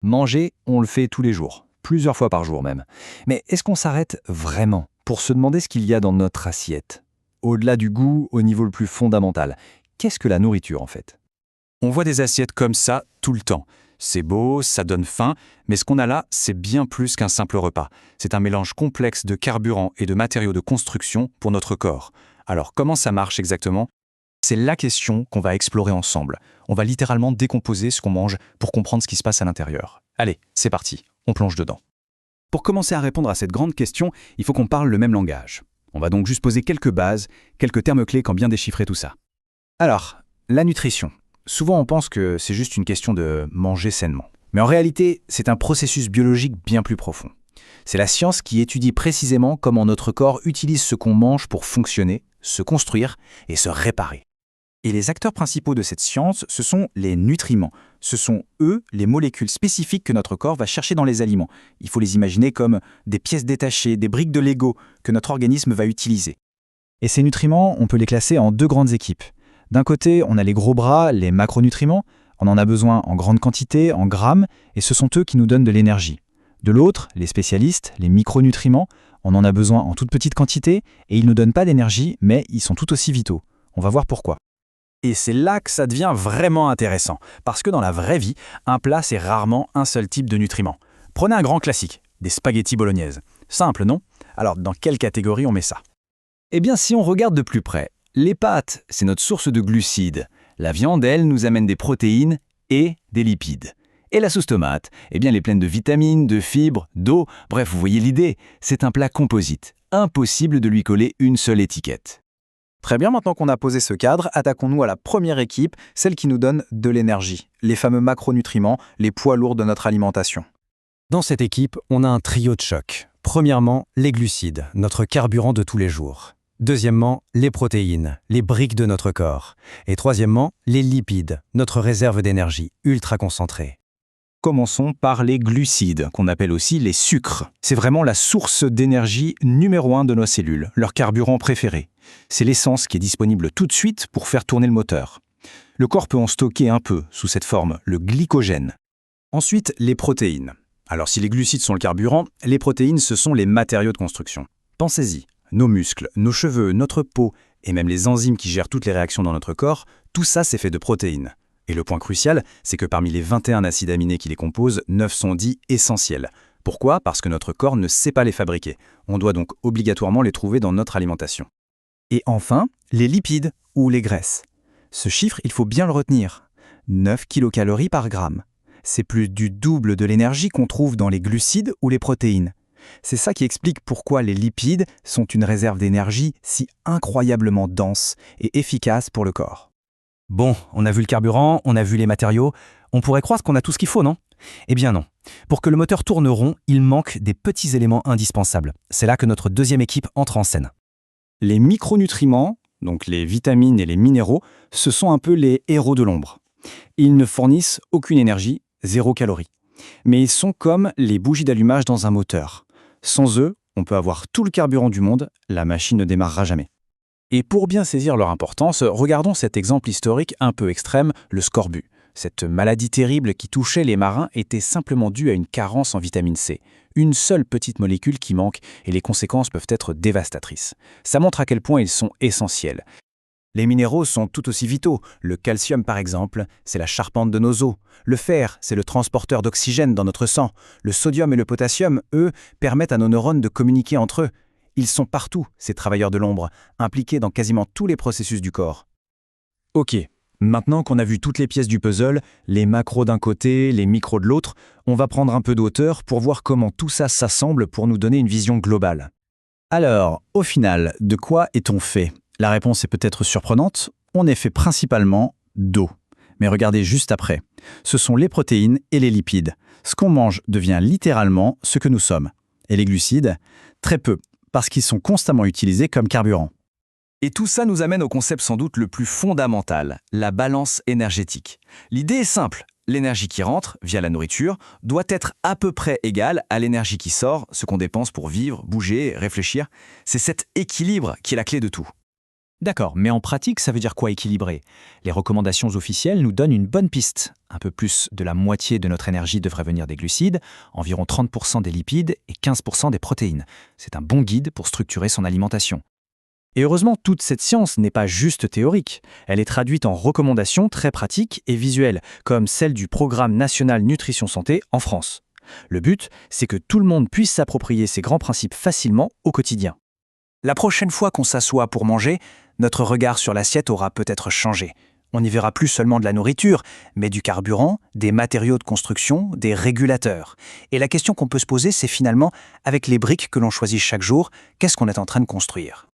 Manger, on le fait tous les jours, plusieurs fois par jour même. Mais est-ce qu'on s'arrête vraiment pour se demander ce qu'il y a dans notre assiette? Au-delà du goût, au niveau le plus fondamental, qu'est-ce que la nourriture en fait? On voit des assiettes comme ça tout le temps. C'est beau, ça donne faim, mais ce qu'on a là, c'est bien plus qu'un simple repas. C'est un mélange complexe de carburants et de matériaux de construction pour notre corps. Alors comment ça marche exactement? C'est la question qu'on va explorer ensemble. On va littéralement décomposer ce qu'on mange pour comprendre ce qui se passe à l'intérieur. Allez, c'est parti, on plonge dedans. Pour commencer à répondre à cette grande question, il faut qu'on parle le même langage. On va donc juste poser quelques bases, quelques termes clés quand bien déchiffrer tout ça. Alors, la nutrition. Souvent on pense que c'est juste une question de manger sainement. Mais en réalité, c'est un processus biologique bien plus profond. C'est la science qui étudie précisément comment notre corps utilise ce qu'on mange pour fonctionner, se construire et se réparer. Et les acteurs principaux de cette science, ce sont les nutriments. Ce sont, eux, les molécules spécifiques que notre corps va chercher dans les aliments. Il faut les imaginer comme des pièces détachées, des briques de Lego que notre organisme va utiliser. Et ces nutriments, on peut les classer en deux grandes équipes. D'un côté, on a les gros bras, les macronutriments. On en a besoin en grande quantité, en grammes, et ce sont eux qui nous donnent de l'énergie. De l'autre, les spécialistes, les micronutriments, on en a besoin en toute petite quantité, et ils ne nous donnent pas d'énergie, mais ils sont tout aussi vitaux. On va voir pourquoi. Et c'est là que ça devient vraiment intéressant, parce que dans la vraie vie, un plat, c'est rarement un seul type de nutriments. Prenez un grand classique, des spaghettis bolognaises. Simple, non? Alors, dans quelle catégorie on met ça? Eh bien, si on regarde de plus près, les pâtes, c'est notre source de glucides. La viande, elle, nous amène des protéines et des lipides. Et la sauce tomate, eh bien, elle est pleine de vitamines, de fibres, d'eau. Bref, vous voyez l'idée, c'est un plat composite. Impossible de lui coller une seule étiquette. Très bien, maintenant qu'on a posé ce cadre, attaquons-nous à la première équipe, celle qui nous donne de l'énergie, les fameux macronutriments, les poids lourds de notre alimentation. Dans cette équipe, on a un trio de choc. Premièrement, les glucides, notre carburant de tous les jours. Deuxièmement, les protéines, les briques de notre corps. Et troisièmement, les lipides, notre réserve d'énergie ultra concentrée. Commençons par les glucides, qu'on appelle aussi les sucres. C'est vraiment la source d'énergie numéro 1 de nos cellules, leur carburant préféré. C'est l'essence qui est disponible tout de suite pour faire tourner le moteur. Le corps peut en stocker un peu sous cette forme, le glycogène. Ensuite, les protéines. Alors si les glucides sont le carburant, les protéines, ce sont les matériaux de construction. Pensez-y, nos muscles, nos cheveux, notre peau, et même les enzymes qui gèrent toutes les réactions dans notre corps, tout ça c'est fait de protéines. Et le point crucial, c'est que parmi les 21 acides aminés qui les composent, 9 sont dits essentiels. Pourquoi? Parce que notre corps ne sait pas les fabriquer. On doit donc obligatoirement les trouver dans notre alimentation. Et enfin, les lipides ou les graisses. Ce chiffre, il faut bien le retenir. 9 kilocalories par gramme. C'est plus du double de l'énergie qu'on trouve dans les glucides ou les protéines. C'est ça qui explique pourquoi les lipides sont une réserve d'énergie si incroyablement dense et efficace pour le corps. Bon, on a vu le carburant, on a vu les matériaux. On pourrait croire qu'on a tout ce qu'il faut, non? Eh bien non. Pour que le moteur tourne rond, il manque des petits éléments indispensables. C'est là que notre deuxième équipe entre en scène. Les micronutriments, donc les vitamines et les minéraux, ce sont un peu les héros de l'ombre. Ils ne fournissent aucune énergie, 0 calories. Mais ils sont comme les bougies d'allumage dans un moteur. Sans eux, on peut avoir tout le carburant du monde, la machine ne démarrera jamais. Et pour bien saisir leur importance, regardons cet exemple historique un peu extrême, le scorbut. Cette maladie terrible qui touchait les marins était simplement due à une carence en vitamine C. Une seule petite molécule qui manque et les conséquences peuvent être dévastatrices. Ça montre à quel point ils sont essentiels. Les minéraux sont tout aussi vitaux. Le calcium, par exemple, c'est la charpente de nos os. Le fer, c'est le transporteur d'oxygène dans notre sang. Le sodium et le potassium, eux, permettent à nos neurones de communiquer entre eux. Ils sont partout, ces travailleurs de l'ombre, impliqués dans quasiment tous les processus du corps. Ok, maintenant qu'on a vu toutes les pièces du puzzle, les macros d'un côté, les micros de l'autre, on va prendre un peu de hauteur pour voir comment tout ça s'assemble pour nous donner une vision globale. Alors, au final, de quoi est-on fait? La réponse est peut-être surprenante, on est fait principalement d'eau. Mais regardez juste après, ce sont les protéines et les lipides. Ce qu'on mange devient littéralement ce que nous sommes. Et les glucides? Très peu, parce qu'ils sont constamment utilisés comme carburant. Et tout ça nous amène au concept sans doute le plus fondamental, la balance énergétique. L'idée est simple, l'énergie qui rentre, via la nourriture, doit être à peu près égale à l'énergie qui sort, ce qu'on dépense pour vivre, bouger, réfléchir. C'est cet équilibre qui est la clé de tout. D'accord, mais en pratique, ça veut dire quoi équilibré? Les recommandations officielles nous donnent une bonne piste. Un peu plus de la moitié de notre énergie devrait venir des glucides, environ 30% des lipides et 15% des protéines. C'est un bon guide pour structurer son alimentation. Et heureusement, toute cette science n'est pas juste théorique. Elle est traduite en recommandations très pratiques et visuelles, comme celle du Programme national Nutrition Santé en France. Le but, c'est que tout le monde puisse s'approprier ces grands principes facilement au quotidien. La prochaine fois qu'on s'assoit pour manger, notre regard sur l'assiette aura peut-être changé. On n'y verra plus seulement de la nourriture, mais du carburant, des matériaux de construction, des régulateurs. Et la question qu'on peut se poser, c'est finalement, avec les briques que l'on choisit chaque jour, qu'est-ce qu'on est en train de construire ?